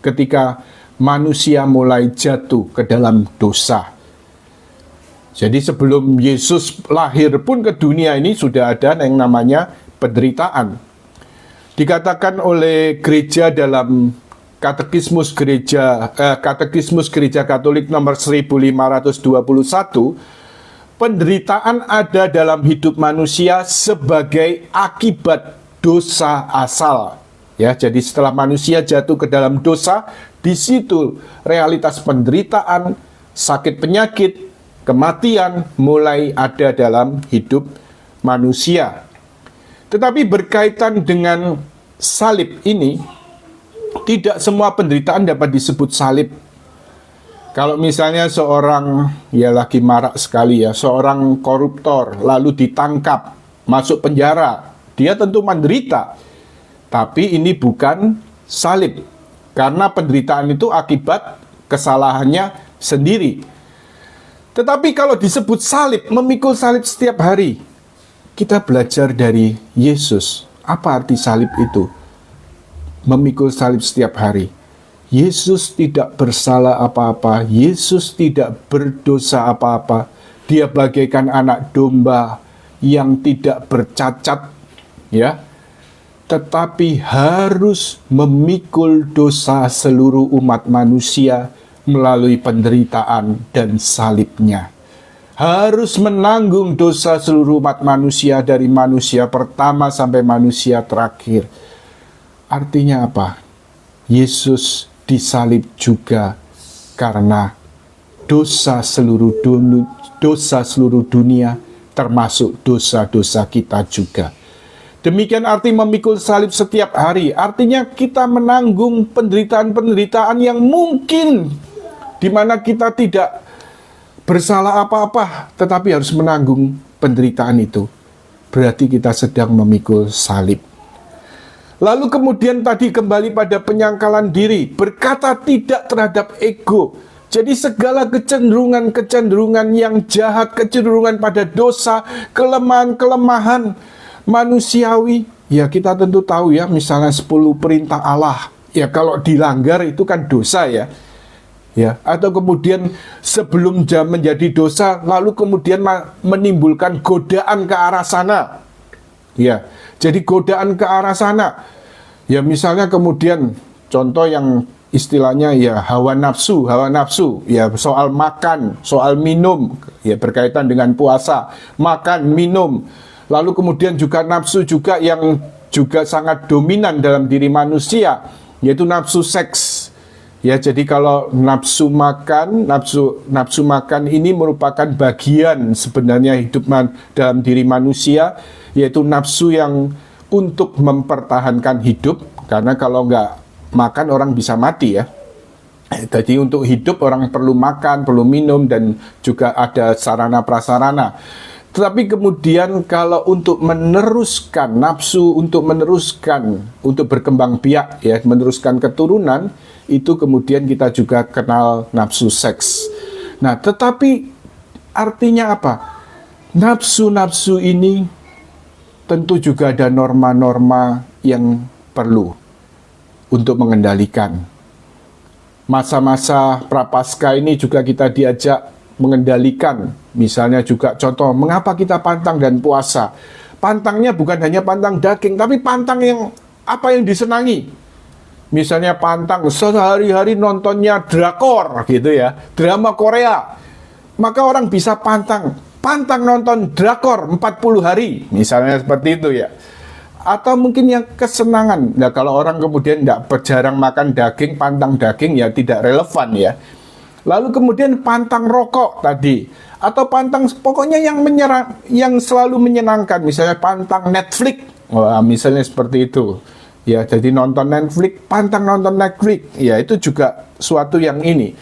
ketika manusia mulai jatuh ke dalam dosa. Jadi sebelum Yesus lahir pun ke dunia ini sudah ada yang namanya penderitaan. Dikatakan oleh gereja dalam Katekismus Gereja Katolik nomor 1521, penderitaan ada dalam hidup manusia sebagai akibat dosa asal. Ya, jadi setelah manusia jatuh ke dalam dosa, di situ realitas penderitaan, sakit penyakit, kematian mulai ada dalam hidup manusia. Tetapi berkaitan dengan salib ini, tidak semua penderitaan dapat disebut salib. Kalau misalnya seorang, ya lagi marak sekali ya, seorang koruptor lalu ditangkap, masuk penjara, dia tentu menderita. Tapi ini bukan salib, karena penderitaan itu akibat kesalahannya sendiri. Tetapi kalau disebut salib, memikul salib setiap hari, kita belajar dari Yesus. Apa arti salib itu? Memikul salib setiap hari. Yesus tidak bersalah apa-apa, Yesus tidak berdosa apa-apa. Dia bagaikan anak domba yang tidak bercacat, ya, tetapi harus memikul dosa seluruh umat manusia melalui penderitaan dan salibnya. Harus menanggung dosa seluruh umat manusia dari manusia pertama sampai manusia terakhir. Artinya apa? Yesus disalib juga karena dosa seluruh dunia, termasuk dosa-dosa kita juga. Demikian arti memikul salib setiap hari. Artinya kita menanggung penderitaan-penderitaan yang mungkin di mana kita tidak bersalah apa-apa, tetapi harus menanggung penderitaan itu. Berarti kita sedang memikul salib. Lalu kemudian tadi kembali pada penyangkalan diri, berkata tidak terhadap ego. Jadi segala kecenderungan-kecenderungan yang jahat, kecenderungan pada dosa, kelemahan-kelemahan manusiawi, ya kita tentu tahu ya, misalnya 10 perintah Allah, ya kalau dilanggar itu kan dosa ya. Ya, atau kemudian sebelum menjadi dosa, lalu kemudian menimbulkan godaan ke arah sana. Ya, jadi godaan ke arah sana. Ya, misalnya kemudian contoh yang istilahnya ya hawa nafsu, ya soal makan, soal minum, ya berkaitan dengan puasa, makan, minum. Lalu kemudian juga nafsu juga yang juga sangat dominan dalam diri manusia, yaitu nafsu seks. Ya, jadi kalau nafsu makan ini merupakan bagian sebenarnya hidup dalam diri manusia, yaitu nafsu yang untuk mempertahankan hidup, karena kalau nggak makan orang bisa mati ya. Jadi untuk hidup orang perlu makan, perlu minum, dan juga ada sarana prasarana. Tetapi kemudian kalau untuk meneruskan nafsu, untuk berkembang biak, ya, meneruskan keturunan, itu kemudian kita juga kenal nafsu seks. Nah, tetapi artinya apa? Nafsu-nafsu ini tentu juga ada norma-norma yang perlu untuk mengendalikan. Masa-masa prapaskah ini juga kita diajak mengendalikan. Misalnya juga contoh, mengapa kita pantang dan puasa? Pantangnya bukan hanya pantang daging, tapi pantang yang apa yang disenangi. Misalnya pantang sehari-hari nontonnya drakor gitu ya, drama Korea. Maka orang bisa pantang nonton drakor 40 hari, misalnya seperti itu ya. Atau mungkin yang kesenangan. Nah, kalau orang kemudian jarang makan daging, pantang daging ya tidak relevan ya. Lalu kemudian pantang rokok tadi, atau pantang pokoknya yang selalu menyenangkan, misalnya pantang Netflix. Wah, misalnya seperti itu. Ya, jadi nonton Netflix, pantang nonton Netflix. Ya, itu juga suatu yang ini.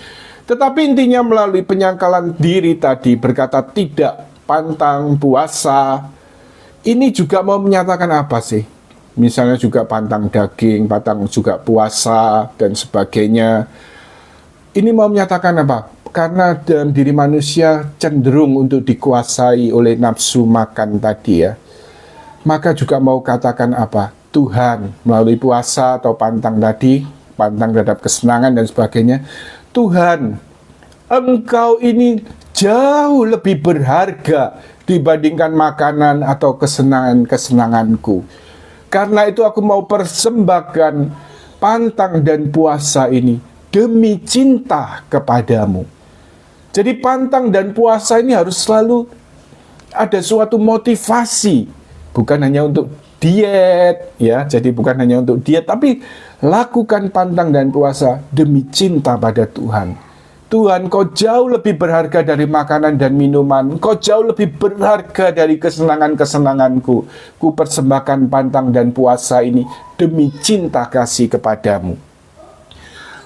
Tetapi intinya melalui penyangkalan diri tadi, berkata tidak, pantang puasa, ini juga mau menyatakan apa sih? Misalnya juga pantang daging, pantang juga puasa, dan sebagainya. Ini mau menyatakan apa? Karena dalam diri manusia cenderung untuk dikuasai oleh nafsu makan tadi ya. Maka juga mau katakan apa? Tuhan melalui puasa atau pantang tadi, pantang terhadap kesenangan dan sebagainya. Tuhan, Engkau ini jauh lebih berharga dibandingkan makanan atau kesenangan-kesenanganku. Karena itu aku mau persembahkan pantang dan puasa ini demi cinta kepadamu. Jadi pantang dan puasa ini harus selalu Ada suatu motivasi, bukan hanya untuk diet, ya. Jadi bukan hanya untuk diet, tapi lakukan pantang dan puasa demi cinta pada Tuhan. Tuhan, Kau jauh lebih berharga dari makanan dan minuman. Kau jauh lebih berharga dari kesenangan-kesenanganku. Ku persembahkan pantang dan puasa ini demi cinta kasih kepadamu.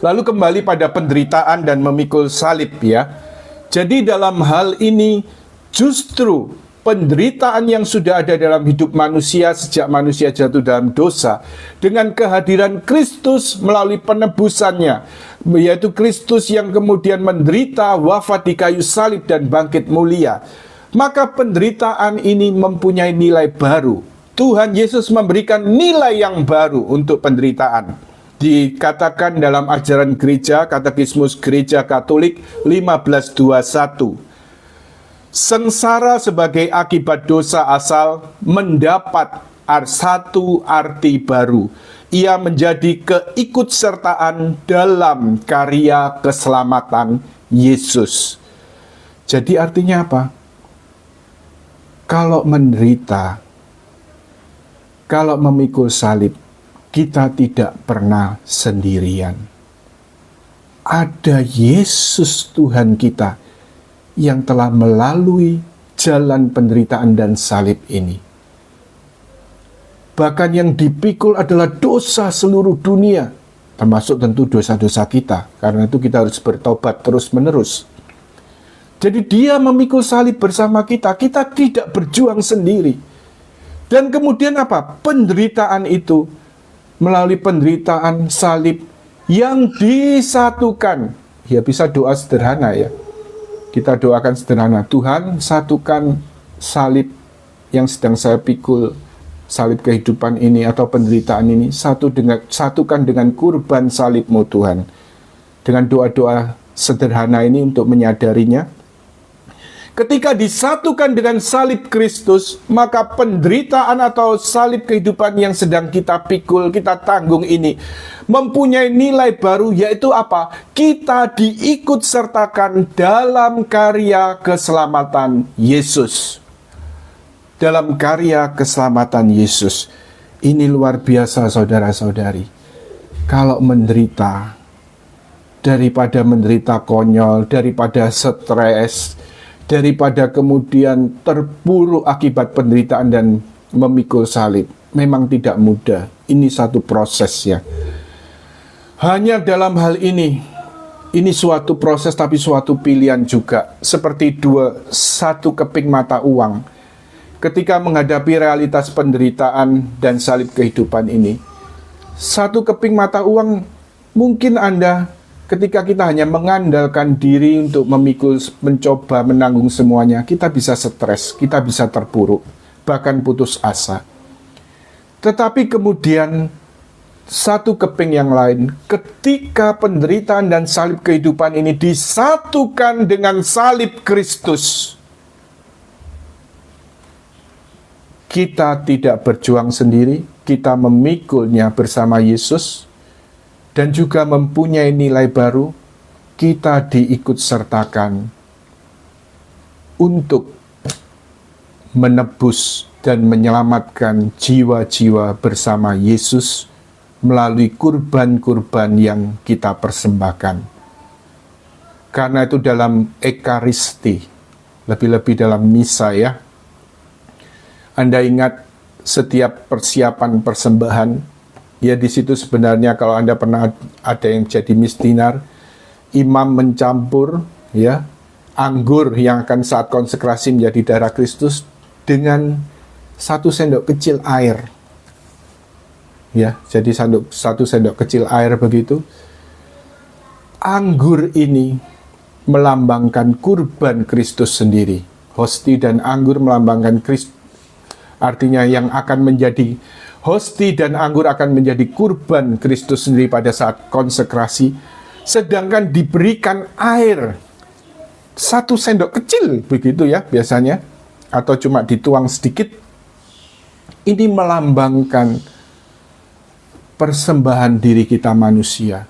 Lalu kembali pada penderitaan dan memikul salib, ya. Jadi dalam hal ini justru penderitaan yang sudah ada dalam hidup manusia sejak manusia jatuh dalam dosa, dengan kehadiran Kristus melalui penebusannya, yaitu Kristus yang kemudian menderita, wafat di kayu salib dan bangkit mulia, maka penderitaan ini mempunyai nilai baru. Tuhan Yesus memberikan nilai yang baru untuk penderitaan. Dikatakan dalam ajaran gereja, Katekismus Gereja Katolik 1521, sengsara sebagai akibat dosa asal mendapat satu arti baru. Ia menjadi keikutsertaan dalam karya keselamatan Yesus. Jadi artinya apa? Kalau menderita, kalau memikul salib, kita tidak pernah sendirian. Ada Yesus Tuhan kita yang telah melalui jalan penderitaan dan salib ini. Bahkan yang dipikul adalah dosa seluruh dunia, termasuk tentu dosa-dosa kita. Karena itu kita harus bertobat terus-menerus. Jadi dia memikul salib bersama kita, kita tidak berjuang sendiri. Dan kemudian apa? Penderitaan itu, melalui penderitaan salib yang disatukan. Ya bisa doa sederhana ya. Kita doakan sederhana, Tuhan satukan salib yang sedang saya pikul, salib kehidupan ini atau penderitaan ini, satukan dengan kurban salib-Mu Tuhan. Dengan doa-doa sederhana ini untuk menyadarinya. Ketika disatukan dengan salib Kristus, maka penderitaan atau salib kehidupan yang sedang kita pikul, kita tanggung ini mempunyai nilai baru, yaitu apa? Kita diikut sertakan dalam karya keselamatan Yesus. Dalam karya keselamatan Yesus. Ini luar biasa saudara-saudari. Kalau menderita, daripada menderita konyol, daripada stres, daripada kemudian terpuruk akibat penderitaan dan memikul salib, memang tidak mudah. Ini satu proses ya. Hanya dalam hal ini suatu proses tapi suatu pilihan juga. Seperti satu keping mata uang. Ketika menghadapi realitas penderitaan dan salib kehidupan ini, satu keping mata uang, mungkin Anda ketika kita hanya mengandalkan diri untuk memikul, mencoba menanggung semuanya, kita bisa stres, kita bisa terpuruk, bahkan putus asa. Tetapi kemudian satu keping yang lain, ketika penderitaan dan salib kehidupan ini disatukan dengan salib Kristus, kita tidak berjuang sendiri, kita memikulnya bersama Yesus. Dan juga mempunyai nilai baru, kita diikut sertakan untuk menebus dan menyelamatkan jiwa-jiwa bersama Yesus melalui kurban-kurban yang kita persembahkan. Karena itu dalam Ekaristi, lebih-lebih dalam misa ya, Anda ingat setiap persiapan persembahan, ya di situ sebenarnya kalau Anda pernah ada yang jadi misdinar, imam mencampur ya anggur yang akan saat konsekrasi menjadi darah Kristus dengan 1 sendok kecil air. Ya, jadi 1 sendok kecil air begitu. Anggur ini melambangkan kurban Kristus sendiri. Hosti dan anggur melambangkan Kristus. Artinya yang akan menjadi hosti dan anggur akan menjadi kurban Kristus sendiri pada saat konsekrasi, sedangkan diberikan air 1 sendok kecil begitu ya biasanya, atau cuma dituang sedikit. Ini melambangkan persembahan diri kita manusia,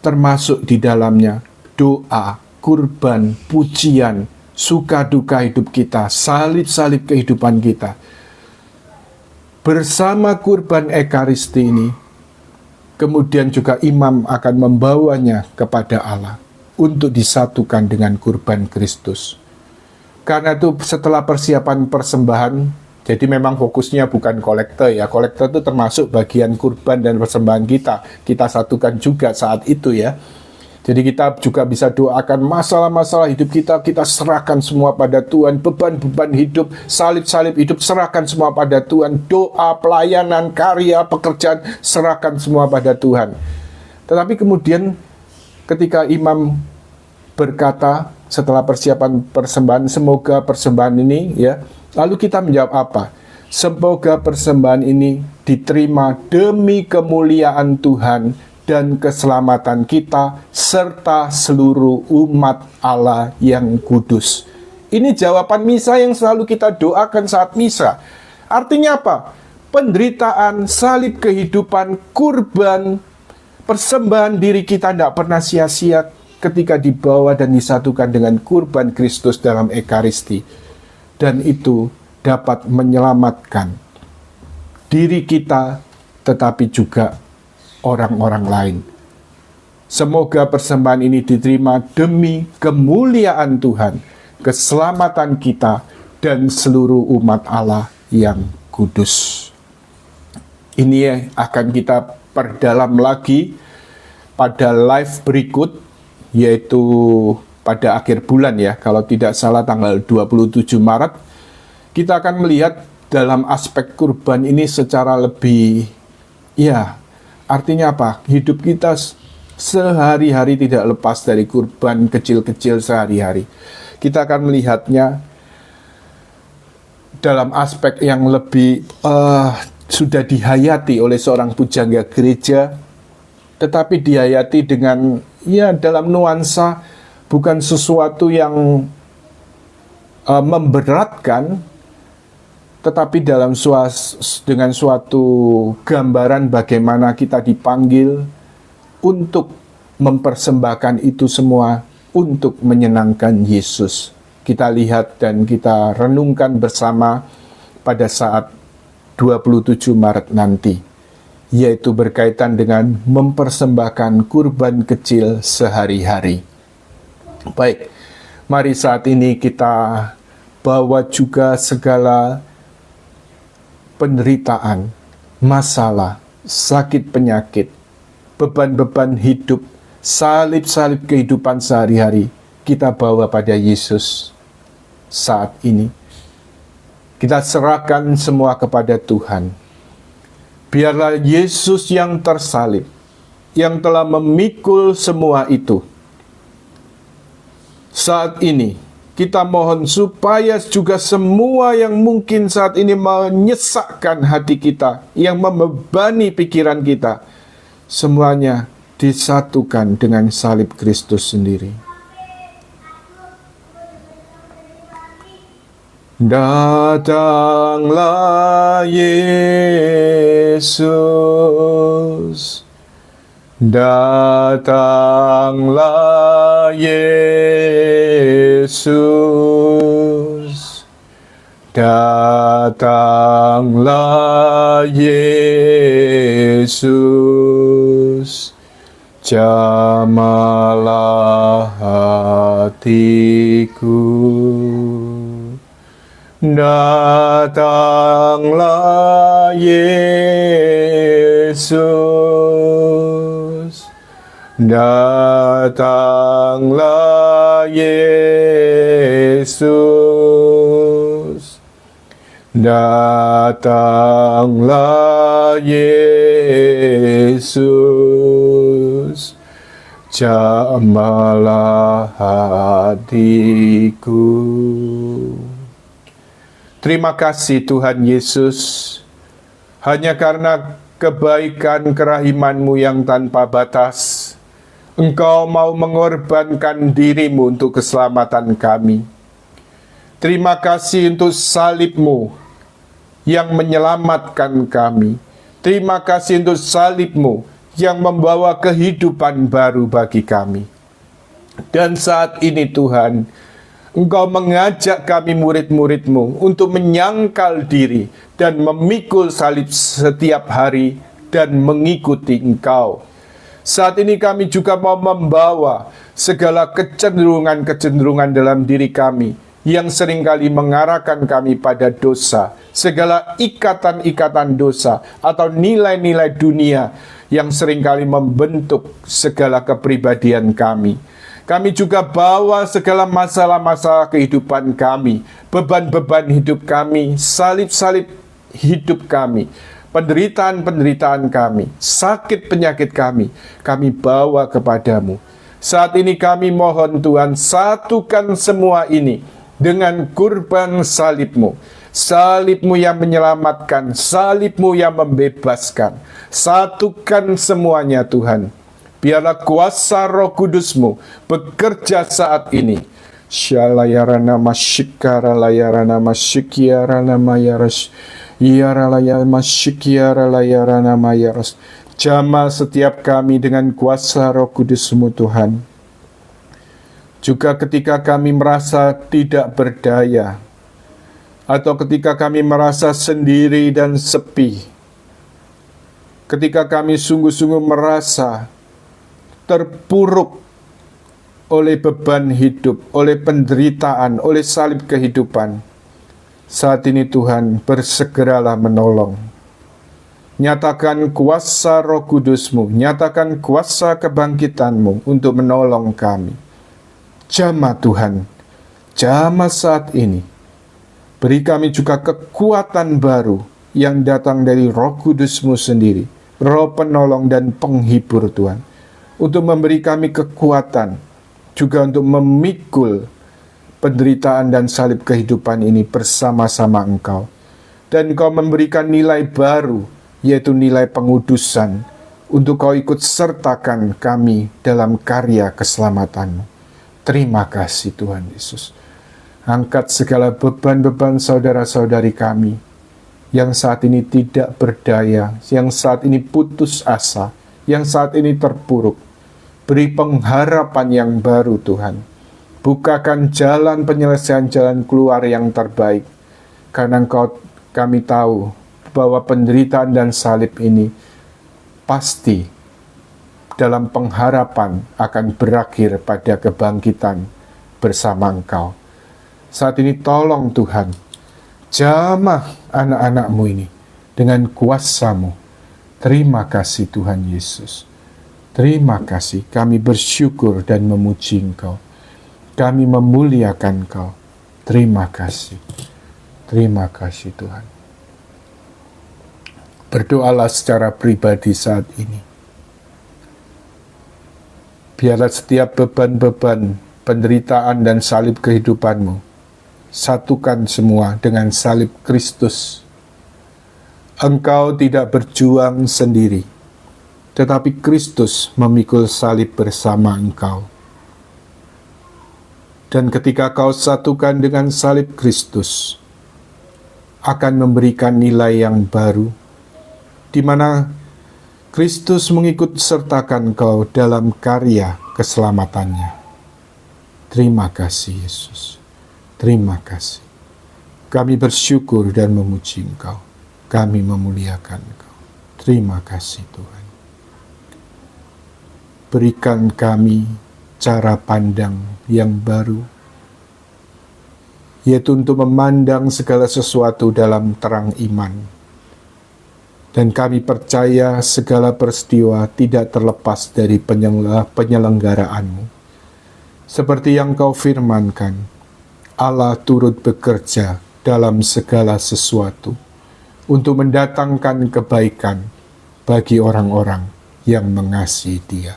termasuk di dalamnya doa, kurban, pujian, suka duka hidup kita, salib-salib kehidupan kita. Bersama kurban Ekaristi ini, kemudian juga imam akan membawanya kepada Allah untuk disatukan dengan kurban Kristus. Karena itu setelah persiapan persembahan, jadi memang fokusnya bukan kolekte ya. Kolekte itu termasuk bagian kurban dan persembahan kita satukan juga saat itu ya. Jadi kita juga bisa doakan masalah-masalah hidup kita serahkan semua pada Tuhan. Beban-beban hidup, salib-salib hidup, serahkan semua pada Tuhan. Doa, pelayanan, karya, pekerjaan, serahkan semua pada Tuhan. Tetapi kemudian ketika imam berkata setelah persiapan persembahan, semoga persembahan ini ya, lalu kita menjawab apa? Semoga persembahan ini diterima demi kemuliaan Tuhan dan keselamatan kita, serta seluruh umat Allah yang kudus. Ini jawaban misa yang selalu kita doakan saat misa. Artinya apa? Penderitaan, salib kehidupan, kurban, persembahan diri kita tidak pernah sia-sia ketika dibawa dan disatukan dengan kurban Kristus dalam Ekaristi. Dan itu dapat menyelamatkan diri kita, tetapi juga orang-orang lain. Semoga persembahan ini diterima demi kemuliaan Tuhan, keselamatan kita, dan seluruh umat Allah yang kudus. Ini akan kita perdalam lagi pada live berikut, yaitu pada akhir bulan ya, kalau tidak salah tanggal 27 Maret, kita akan melihat dalam aspek kurban ini secara lebih, ya, artinya apa? Hidup kita sehari-hari tidak lepas dari kurban kecil-kecil sehari-hari. Kita akan melihatnya dalam aspek yang lebih sudah dihayati oleh seorang pujangga gereja, tetapi dihayati dengan ya dalam nuansa bukan sesuatu yang memberatkan, tetapi dengan suatu gambaran bagaimana kita dipanggil untuk mempersembahkan itu semua untuk menyenangkan Yesus. Kita lihat dan kita renungkan bersama pada saat 27 Maret nanti, yaitu berkaitan dengan mempersembahkan kurban kecil sehari-hari. Baik, mari saat ini kita bawa juga segala penderitaan, masalah, sakit penyakit, beban-beban hidup, salib-salib kehidupan sehari-hari, kita bawa pada Yesus saat ini. Kita serahkan semua kepada Tuhan. Biarlah Yesus yang tersalib, yang telah memikul semua itu, saat ini kita mohon supaya juga semua yang mungkin saat ini menyesakkan hati kita, yang membebani pikiran kita, semuanya disatukan dengan salib Kristus sendiri. Datanglah Yesus, datanglah Yesus, datanglah Yesus, jamalah hatiku. Datanglah Yesus, datanglah Yesus, datanglah Yesus, jamalah hatiku. Terima kasih Tuhan Yesus, hanya karena kebaikan kerahiman-Mu yang tanpa batas, Engkau mau mengorbankan diri-Mu untuk keselamatan kami. Terima kasih untuk salib-Mu yang menyelamatkan kami. Terima kasih untuk salib-Mu yang membawa kehidupan baru bagi kami. Dan saat ini Tuhan, Engkau mengajak kami murid-murid-Mu untuk menyangkal diri dan memikul salib setiap hari dan mengikuti Engkau. Saat ini kami juga mau membawa segala kecenderungan-kecenderungan dalam diri kami yang seringkali mengarahkan kami pada dosa, segala ikatan-ikatan dosa atau nilai-nilai dunia yang seringkali membentuk segala kepribadian kami. Kami juga bawa segala masalah-masalah kehidupan kami, beban-beban hidup kami, salib-salib hidup kami, penderitaan-penderitaan kami, sakit penyakit kami bawa kepadamu. Saat ini kami mohon Tuhan, satukan semua ini dengan kurban salib-Mu. Salib-Mu yang menyelamatkan, salib-Mu yang membebaskan. Satukan semuanya Tuhan. Biarlah kuasa Roh Kudus-Mu bekerja saat ini. Shalayarana masyikara layarana masyikiarana mayaras. Iyaralaya masyikiara layarana mayaras. Jamah setiap kami dengan kuasa Roh Kudus-Mu Tuhan. Juga ketika kami merasa tidak berdaya, atau ketika kami merasa sendiri dan sepi, ketika kami sungguh-sungguh merasa terpuruk oleh beban hidup, oleh penderitaan, oleh salib kehidupan, saat ini Tuhan bersegeralah menolong. Nyatakan kuasa Roh Kudus-Mu, nyatakan kuasa kebangkitan-Mu untuk menolong kami. Jamah Tuhan, jamah saat ini. Beri kami juga kekuatan baru yang datang dari Roh Kudus-Mu sendiri, Roh penolong dan penghibur Tuhan, untuk memberi kami kekuatan, juga untuk memikul penderitaan dan salib kehidupan ini bersama-sama Engkau. Dan Engkau memberikan nilai baru, yaitu nilai pengudusan, untuk Kau ikut sertakan kami dalam karya keselamatan-Mu. Terima kasih Tuhan Yesus. Angkat segala beban-beban saudara-saudari kami yang saat ini tidak berdaya, yang saat ini putus asa, yang saat ini terpuruk. Beri pengharapan yang baru Tuhan. Bukakan jalan penyelesaian, jalan keluar yang terbaik. Karena kami tahu bahwa penderitaan dan salib ini pasti dalam pengharapan akan berakhir pada kebangkitan bersama Engkau. Saat ini tolong Tuhan, jamah anak-anak-Mu ini dengan kuasa-Mu. Terima kasih Tuhan Yesus. Terima kasih, kami bersyukur dan memuji Engkau. Kami memuliakan Engkau. Terima kasih. Terima kasih Tuhan. Berdoalah secara pribadi saat ini. Biarlah setiap beban-beban, penderitaan dan salib kehidupan-Mu, satukan semua dengan salib Kristus. Engkau tidak berjuang sendiri, tetapi Kristus memikul salib bersama engkau. Dan ketika kau satukan dengan salib Kristus, akan memberikan nilai yang baru, di mana Kristus mengikut sertakan kau dalam karya keselamatannya. Terima kasih Yesus. Terima kasih. Kami bersyukur dan memuji Engkau. Kami memuliakan Engkau. Terima kasih Tuhan. Berikan kami cara pandang yang baru, yaitu untuk memandang segala sesuatu dalam terang iman. Dan kami percaya segala peristiwa tidak terlepas dari penyelenggaraanmu. Seperti yang kau firmankan, Allah turut bekerja dalam segala sesuatu untuk mendatangkan kebaikan bagi orang-orang yang mengasihi Dia.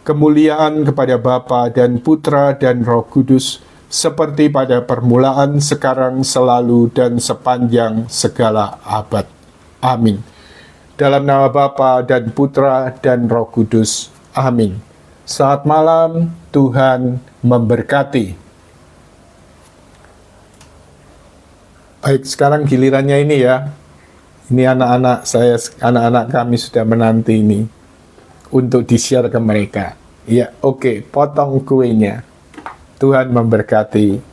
Kemuliaan kepada Bapa dan Putra dan Roh Kudus, seperti pada permulaan, sekarang, selalu, dan sepanjang segala abad. Amin. Dalam nama Bapa dan Putra dan Roh Kudus. Amin. Selamat malam, Tuhan memberkati. Baik, sekarang gilirannya ini ya. Ini anak-anak saya, anak-anak kami sudah menanti ini untuk di-share ke mereka. Ya, oke, potong kuenya. Tuhan memberkati.